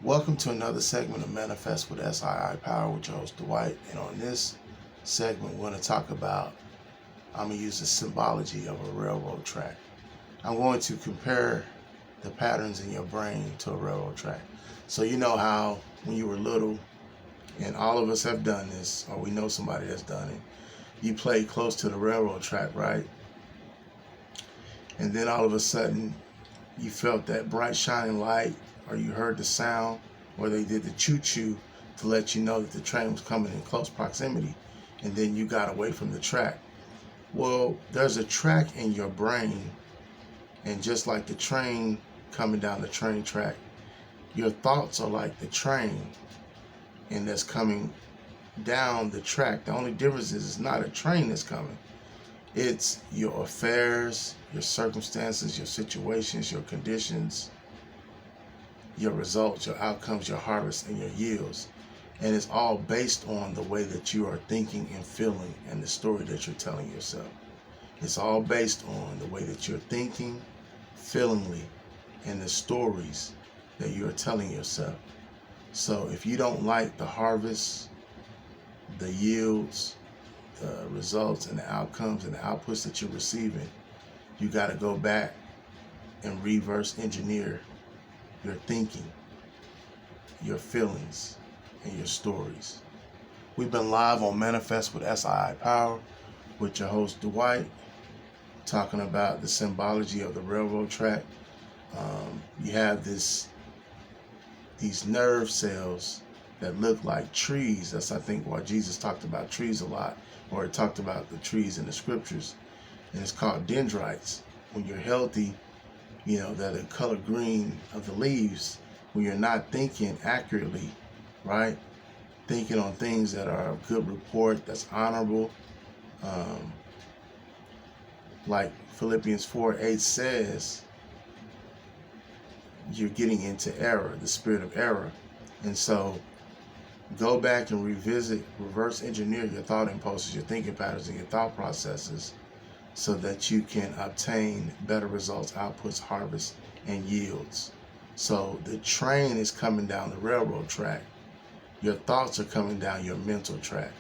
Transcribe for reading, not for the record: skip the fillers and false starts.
Welcome to another segment of Manifest with SII Power with your host Dwight. And on this segment, we're going to talk about, I'm going to use the symbology of a railroad track. I'm going to compare the patterns in your brain to a railroad track. So you know how when you were little, and all of us have done this, or we know somebody that's done it, you play close to the railroad track, right? And then all of a sudden, you felt that bright shining light, or you heard the sound, or they did the choo-choo to let you know that the train was coming in close proximity, and then you got away from the track. Well, there's a track in your brain, and just like the train coming down the train track, your thoughts are like the train, and that's coming down the track. The only difference is it's not a train that's coming. It's your affairs, your circumstances, your situations, your conditions, your results, your outcomes, your harvest, and your yields. And it's all based on the way that you are thinking and feeling and the story that you're telling yourself. It's all based on the way that you're thinking, feelingly, and the stories that you're telling yourself. So if you don't like the harvest, the yields, the results, and the outcomes and the outputs that you're receiving, you got to go back and reverse engineer your thinking, your feelings, and your stories. We've been live on Manifest with SII Power with your host Dwight, talking about the symbology of the railroad track. You have these nerve cells that look like trees. That's, I think, why Jesus talked about trees a lot, or he talked about the trees in the scriptures. And it's called dendrites. When you're healthy, you know, they're the color green of the leaves. When you're not thinking accurately, right? Thinking on things that are of good report, that's honorable. Like Philippians 4:8 says, you're getting into error, the spirit of error. And so go back and reverse engineer your thought impulses, your thinking patterns, and your thought processes, so that you can obtain better results, outputs, harvests, and yields. So the train is coming down the railroad track. Your thoughts are coming down your mental track.